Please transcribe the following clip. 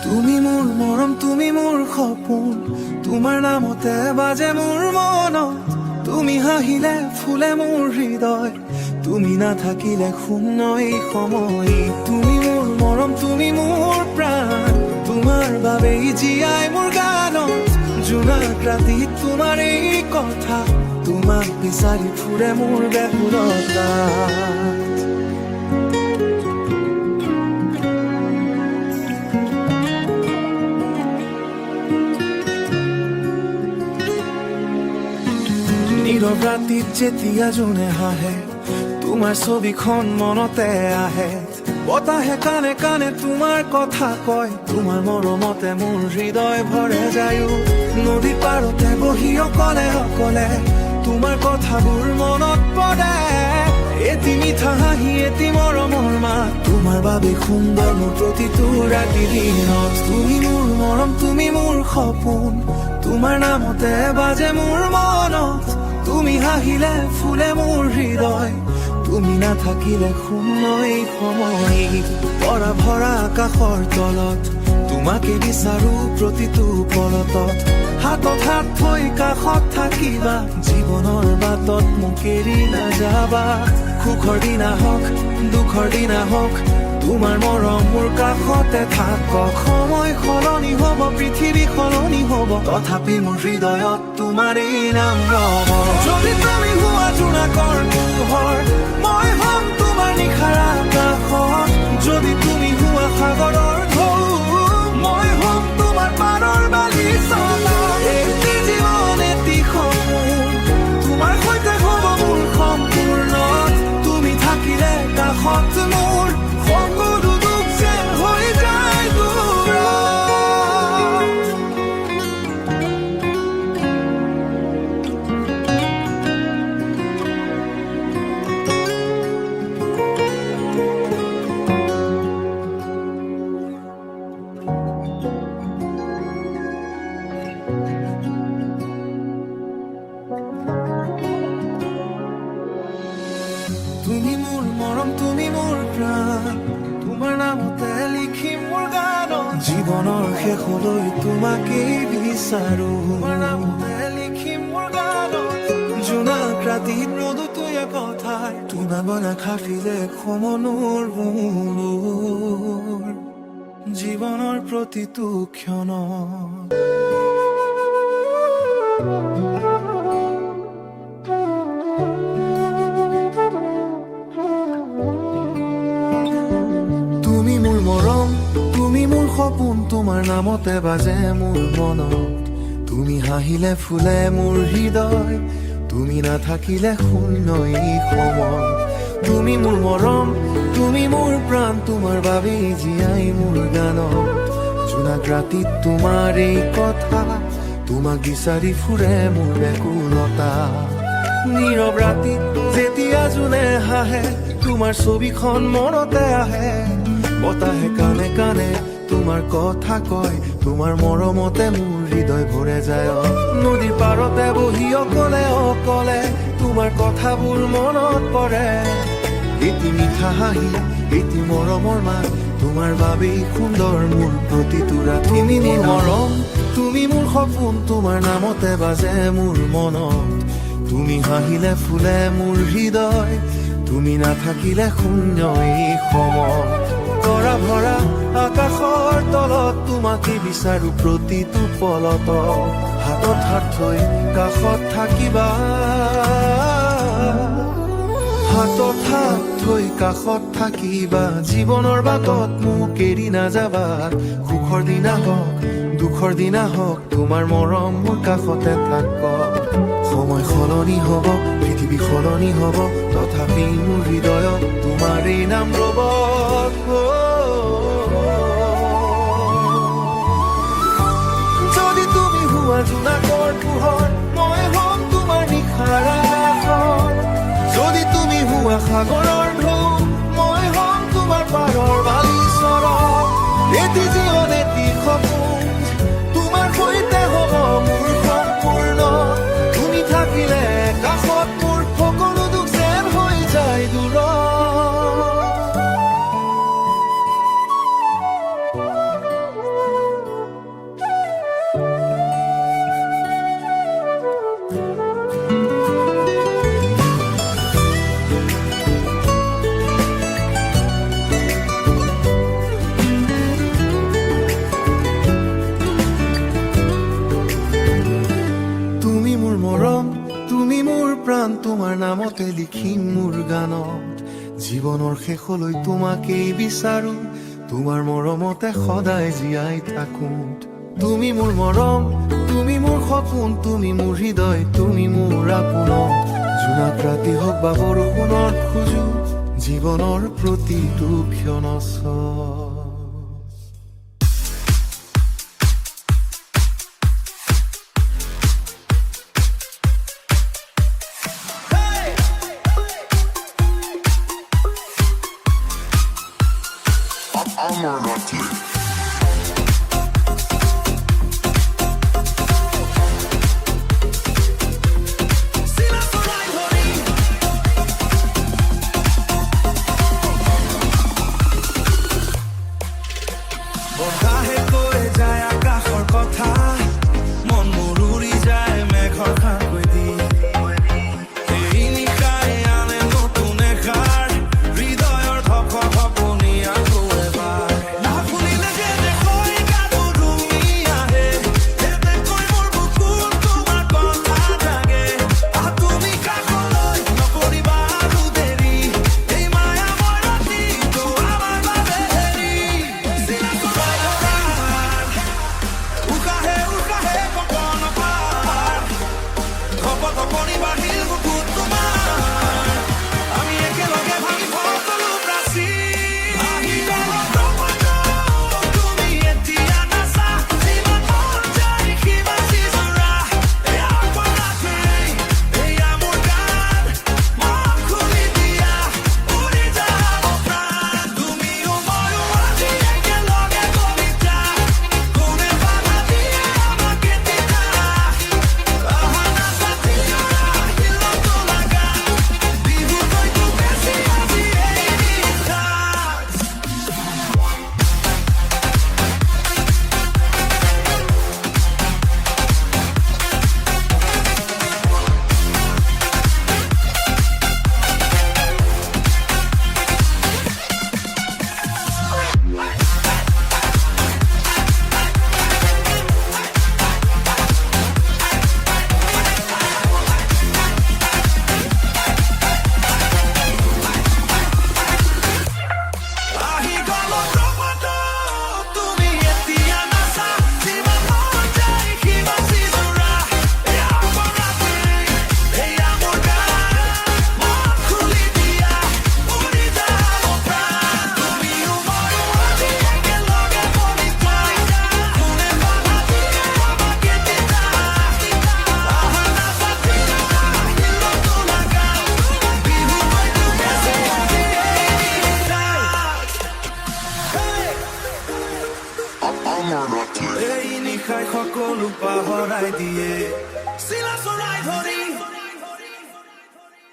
তুমি মোৰ মৰম, তুমি মোৰ সপোন, তোমাৰ নামতে বাজে মোৰ মনত। তুমি হাঁহিলে ফুলে মোৰ হৃদয়, তুমি নাথাকিলে শূন্য এই সময়। তুমি মোৰ মৰম, তুমি মোৰ প্ৰাণ, তোমাৰ বাবেই জীয়াই মোৰ গানত। জোনাক ৰাতি তোমাৰ এই কথা, তোমাক বিচাৰি ফুৰে মোৰ বেহুলতা। নীৰৱ ৰাতিত যেতিয়া জোনে হাঁহে, তোমাৰ ছবিখন মনতে আহে। বতাহে কানে কানে তোমাৰ কথা কয়, তোমাৰ মৰমতে মোৰ হৃদয় ভৰে যায়। নদী পাৰতে বহি অকলে অকলে তোমাৰ কথাবোৰ মনত পৰে। এটি মিঠা হাঁহি, এটি মৰমৰ মাত, তোমাৰ বাবে সুন্দৰ মোৰ প্ৰতিটো ৰাতি দিনত। তুমি মোৰ মৰম, তুমি মোৰ সপোন, তোমাৰ নামতে বাজে মোৰ মনত। তুমি হাঁহিলে ফুলে মোৰ হৃদয়, তুমি নাথাকিলে শূন্য এই সময়। তৰা ভৰা আকাশৰ তলত তোমাকে বিচাৰো প্ৰতিটো পলতত। হাতত হাত থৈ কাষত থাকিবা, জীৱনৰ বাটত মোক এৰি নাযাবা। সুখৰ দিনা হওক দুখৰ দিনা হওক, তোমাৰ মৰম মোৰ কাষতে থাকক। সময় সলনি হব, পৃথিৱী সলনি হব, তথাপি মোৰ হৃদয়ত তোমাৰেই নাম ৰব। যদি তুমি হোৱা জোনাকৰ পোহৰ, মই হ'ম তোমাৰ নিশাৰ আকাশত। যদি তুমি হোৱা সাগৰৰ ঢৌ, মই হ'ম তোমাৰ পাৰৰ বালিচত। এটি জীৱন এটি সপোন, তোমাৰ সৈতে হ'ব মোৰ সম্পূৰ্ণ। তুমি থাকিলে কাষত মোৰ, সকলো দুখ যেন হৈ যায় দূৰত। তুমি মোৰ মৰম, তুমি মোৰ প্ৰাণ, তোমাৰ নামতে লিখিম মোৰ গান। জীৱনৰ শেষলৈ তোমাকেই বিচাৰো, তোমাৰ নামতে লিখিম মোৰ গান। জোনাক ৰাতিত ৰ'দটোৱে কথাই, তোমাৰ বনা খাফিলে সমনুৰ মোৰ জীৱনৰ প্ৰতিটো ক্ষণত। তুমি মোৰ মৰম, তুমি মোৰ সপোন, তোমাৰ নামতে বাজে মোৰ মনত। তুমি হাঁহিলে ফুলে মোৰ হৃদয়, তুমি নাথাকিলে শূন্য এই সময়। তুমি মোৰ মৰম, তুমি মোৰ প্ৰাণ, তোমাৰ বাবেই জীয়াই মোৰ গানত। জোনাক ৰাতিত তোমাৰ এই কথা, তোমাক বিচাৰি ফুৰে মোৰ বেকুলতা। নীৰৱ ৰাতিত যেতিয়া জোনে হাঁহে, তোমাৰ ছবিখন মনতে আহে। বতাহে কানে কানে তোমাৰ কথা কয়, তোমাৰ মৰমতে মোৰ হৃদয় ভৰে যায়। নদীৰ পাৰতে বহি অকলে অকলে তোমাৰ কথাবোৰ মনত পৰে। এটি মিঠা হাঁহি, এটি মৰমৰ মাত, তোমাৰ বাবেই সুন্দৰ মোৰ প্ৰতিটো ৰাতি। তুমি মোৰ মৰম, তুমি মোৰ সপোন, তোমাৰ নামতে বাজে মোৰ মনত। তুমি হাঁহিলে ফুলে মোৰ হৃদয়, তুমি নাথাকিলে শূন্য এই সময়। তৰা ভৰা আকাশৰ তলত তোমাকে বিচাৰো প্ৰতিটো পলত। হাতত হাত থৈ কাষত থাকিবা, হাতত হাত থৈ কাষত থাকিবা। জীৱনৰ বাটত মোক এৰি নাযাবা। সুখৰ দিনা হওক দুখৰ দিনা হওক, তোমাৰ মৰম মোৰ কাষতে থাকক। সময় সলনি হব, পৃথিৱী সলনি হব, তথাপি মোৰ হৃদয়ত তোমাৰেই নাম ৰব। যদি তুমি হোৱা জোনাকৰ পোহৰ, মই হ'ম তোমাৰ নিশাৰ আকাশত। যদি তুমি হোৱা সাগৰৰ ঢৌ, মই হ'ম তোমাৰ পাৰৰ বালিচৰত। এটি জীৱন এটি সপোন, তোমাৰ সৈতে হ'ব মোৰ সম্পূৰ্ণ। তুমি থাকিলে কাষত মোৰ, সকলো দুখ যেন হৈ যায় দূৰত। লিখিম মোৰ গানত জীৱনৰ শেষলৈ তোমাকেই বিচাৰো তোমাৰ মৰমতে সদায় জীয়াই থাকো তুমি মোৰ মৰম তুমি মোৰ সপোন তুমি মোৰ হৃদয় তুমি মোৰ আপোন জোনাক ৰাতি হওক বা বৰষুণত খোজো জীৱনৰ প্ৰতিটো ক্ষণ বতাহে কৈ যায় আকাশৰ কথা মন মোৰ উৰি যায় মেঘৰ খাকৈ দি এই নিশাই আনে নতুন এষাৰ হৃদয়ৰ ধক ধকনি আকৌ এবাৰ নাশুনিলে যেনে কয় গাটো ধুমি আহে যেনেকৈ মোৰ বুকুত তোমাৰ কথা জাগে তুমি কাষলৈ নকৰিবা আৰু দেৰি এই মায়াময় ৰাতিটো আমাৰ বাবে হেৰি আমি একেলগে ভাঙি সকলো প্ৰাচী আহি গ'ল তুমি এতিয়া নাচা যিমান মন যায় কিবা চিজৰা এয়া পৰাতে এয়া মোৰ গান মন খুলি দিয়া উৰি যাব প্ৰাণ তুমিও ময়ো আজি একেলগে কবিতা কোনে বাধা দিয়ে আমাকে দিতা আহা নাচাতি আহি গ'ল তুমি এতিয়া নাচা যিমান মন যায় কিবা চিজৰা এয়া পৰাতে এয়া মোৰ গান মন খুলি দিয়া উৰি যাব প্ৰাণ তুমিও ময়ো আজি একেলগে কবিতা কোনে বাধা দিয়ে আমাকে দিতা আহা নাচাতি নতুন গান বিহু হয়তো বেছি এই নিশাই সকলো পাহৰাই দিয়ে চিলা চৰাই ধৰি